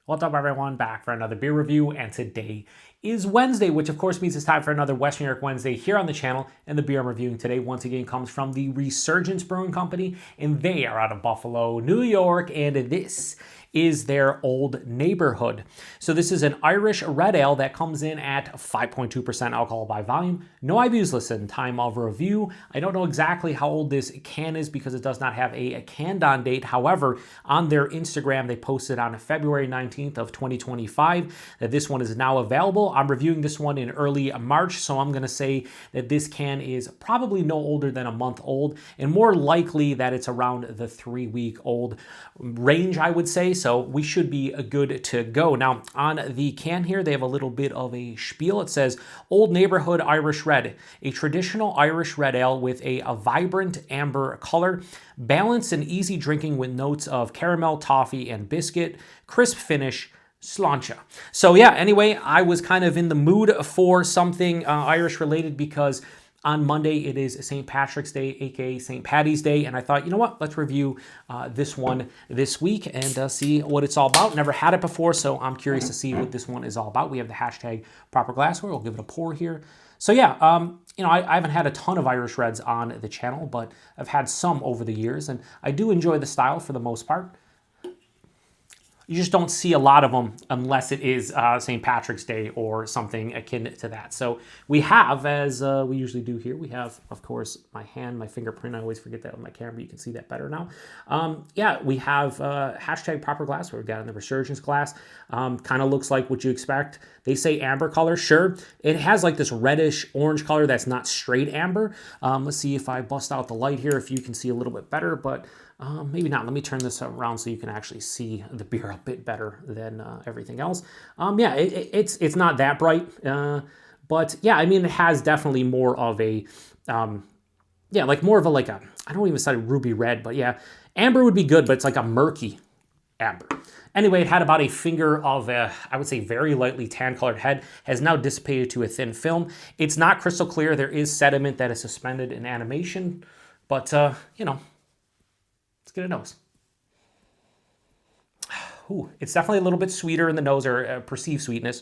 What's up, everyone? Back for another beer review, and today is Wednesday, which of course means it's time for another Western New York Wednesday here on the channel. And the beer I'm reviewing today, once again, comes from the Resurgence Brewing Company, and they are out of Buffalo, New York, and this is their Old Neighborhood. So this is an Irish red ale that comes in at 5.2% alcohol by volume. No IBUs listed. Time of review, I don't know exactly how old this can is because it does not have a canned on date. However, on their Instagram, they posted on February 19th of 2025 that this one is now available. I'm reviewing this one in early March, so I'm going to say that this can is probably no older than a month old, and more likely that it's around the 3-week-old range, I would say. So we should be good to go. Now, on the can here, they have a little bit of a spiel. It says, Old Neighborhood Irish Red, a traditional Irish red ale with a vibrant amber color, balanced and easy drinking with notes of caramel, toffee, and biscuit, crisp finish, Slainte. So yeah, anyway, I was kind of in the mood for something Irish related because on Monday, it is St. Patrick's Day, aka St. Patty's Day, and I thought, you know what, let's review this one this week and see what it's all about. Never had it before, so I'm curious to see what this one is all about. We have the hashtag proper glassware. We'll give it a pour here. So yeah, you know, I haven't had a ton of Irish Reds on the channel, but I've had some over the years, and I do enjoy the style for the most part. You just don't see a lot of them unless it is St. Patrick's Day or something akin to that. So we have, as we usually do here, we have, of course, my hand, my fingerprint. I always forget that on my camera. You can see that better now. Yeah, we have hashtag proper glassware. We've got in the Resurgence glass. Kind of looks like what you expect. They say amber color. Sure, it has like this reddish orange color that's not straight amber. Let's see if I bust out the light here, if you can see a little bit better, but maybe not. Let me turn this around so you can actually see the beer a bit better than everything else. Yeah, it's not that bright, but yeah, I mean, it has definitely more of a, yeah, like more of a, like a, I don't even say ruby red, but yeah, amber would be good, but it's like a murky amber. Anyway, it had about a finger of a, I would say, very lightly tan-colored head, has now dissipated to a thin film. It's not crystal clear. There is sediment that is suspended in animation, but, you know, let's get a nose. Ooh, it's definitely a little bit sweeter in the nose, or perceived sweetness.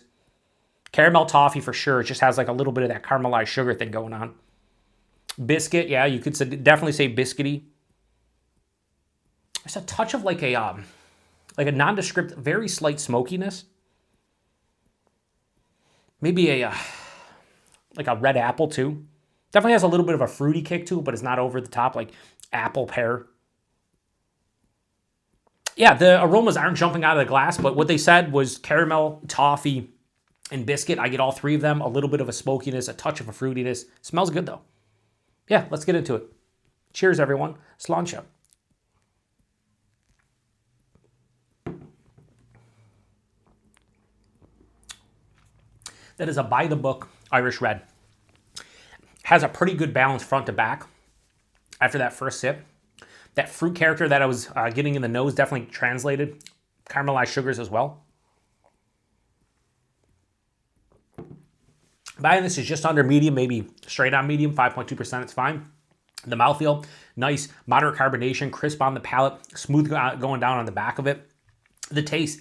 Caramel toffee for sure. It just has like a little bit of that caramelized sugar thing going on. Biscuit, yeah, you could definitely say biscuity. There's a touch of like a nondescript, very slight smokiness. Maybe a like a red apple too. Definitely has a little bit of a fruity kick to it, but it's not over the top like apple, pear. Yeah, the aromas aren't jumping out of the glass, but what they said was caramel, toffee, and biscuit. I get all three of them. A little bit of a smokiness, a touch of a fruitiness. Smells good though. Yeah, let's get into it. Cheers, everyone. Slainte. That is a by-the-book Irish Red. Has a pretty good balance front to back after that first sip. That fruit character that I was getting in the nose definitely translated. Caramelized sugars as well. Buying this is just under medium, maybe straight on medium, 5.2%, it's fine. The mouthfeel, nice, moderate carbonation, crisp on the palate, smooth going down on the back of it. The taste,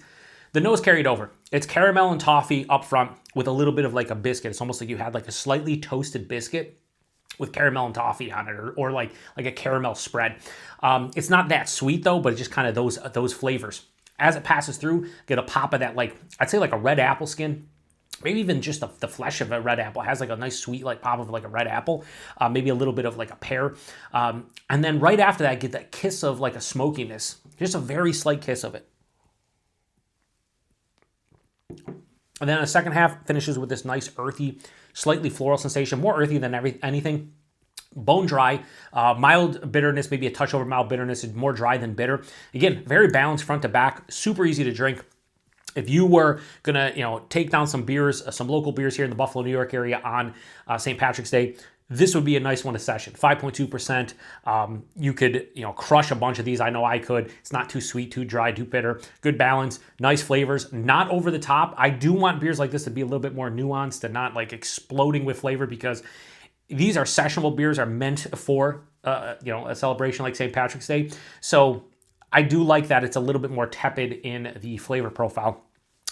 the nose carried over. It's caramel and toffee up front with a little bit of like a biscuit. It's almost like you had like a slightly toasted biscuit with caramel and toffee on it, or like a caramel spread. It's not that sweet though, but it's just kind of those flavors. As it passes through, get a pop of that, like, I'd say like a red apple skin, maybe even just the flesh of a red apple. It has like a nice sweet like pop of like a red apple, maybe a little bit of like a pear. And then right after that, get that kiss of like a smokiness, just a very slight kiss of it. And then the second half finishes with this nice earthy, slightly floral sensation, more earthy than anything. Bone dry, mild bitterness, maybe a touch over mild bitterness, more dry than bitter. Again, very balanced front to back, super easy to drink. If you were gonna, you know, take down some beers, some local beers here in the Buffalo, New York area on St. Patrick's Day, this would be a nice one to session. 5.2%. You could, you know, crush a bunch of these. I know I could. It's not too sweet, too dry, too bitter. Good balance, nice flavors, not over the top. I do want beers like this to be a little bit more nuanced and not like exploding with flavor, because these are sessionable beers, are meant for, you know, a celebration like St. Patrick's Day. So I do like that it's a little bit more tepid in the flavor profile.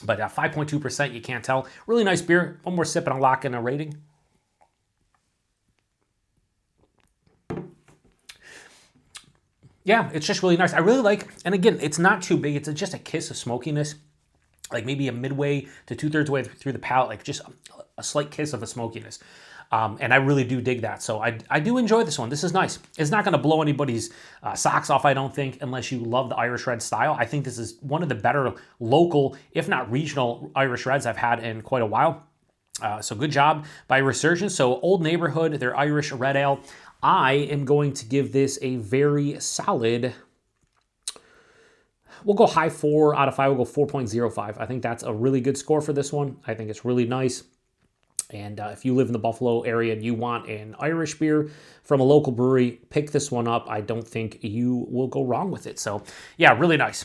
But 5.2%, you can't tell. Really nice beer. One more sip and I'll lock in a rating. Yeah, it's just really nice. I really like, and again, it's not too big. It's just a kiss of smokiness, like maybe a midway to 2/3 way through the palate, like just a slight kiss of a smokiness. And I really do dig that. So I do enjoy this one. This is nice. It's not going to blow anybody's socks off, I don't think, unless you love the Irish Red style. I think this is one of the better local, if not regional, Irish Reds I've had in quite a while. So good job by Resurgence. So Old Neighborhood, their Irish Red Ale. I am going to give this a very solid, we'll go high 4 out of 5. We'll go 4.05. I think that's a really good score for this one. I think it's really nice. And if you live in the Buffalo area and you want an Irish beer from a local brewery, pick this one up. I don't think you will go wrong with it. So yeah, really nice.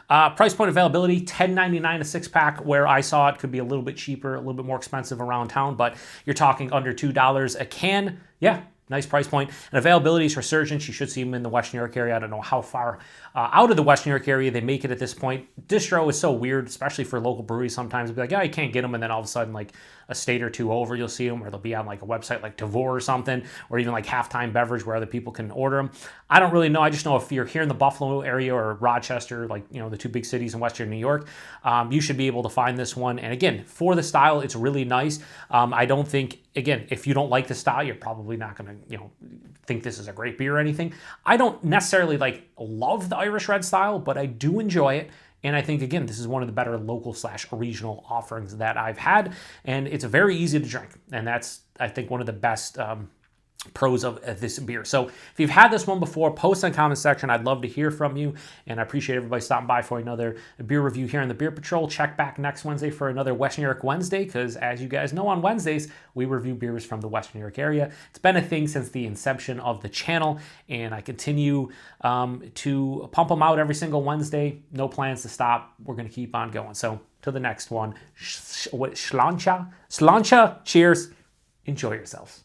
Price point availability, $10.99 a 6-pack. Where I saw it could be a little bit cheaper, a little bit more expensive around town, but you're talking under $2 a can. Yeah, nice price point. And availability is Resurgence. You should see them in the West New York area. I don't know how far out of the West New York area they make it at this point. Distro is so weird, especially for local breweries sometimes. It'll be like, yeah, you can't get them, and then all of a sudden, like a state or two over, you'll see them, or they'll be on like a website like Tavor or something, or even like Halftime Beverage where other people can order them. I don't really know. I just know if you're here in the Buffalo area or Rochester, like, you know, the two big cities in Western New York, you should be able to find this one. And again, for the style, it's really nice. I don't think, again, if you don't like the style, you're probably not going to, you know, think this is a great beer or anything. I don't necessarily like love the Irish Red style, but I do enjoy it. And I think, again, this is one of the better local/regional offerings that I've had. And it's very easy to drink. And that's, I think, one of the best pros of this beer. So if you've had this one before, post in the comment section. I'd love to hear from you. And I appreciate everybody stopping by for another beer review here on the Beer Patrol. Check back next Wednesday for another West New York Wednesday, because as you guys know, on Wednesdays, we review beers from the West New York area. It's been a thing since the inception of the channel, and I continue to pump them out every single Wednesday. No plans to stop. We're going to keep on going. So to the next one, Slainte. Cheers. Enjoy yourselves.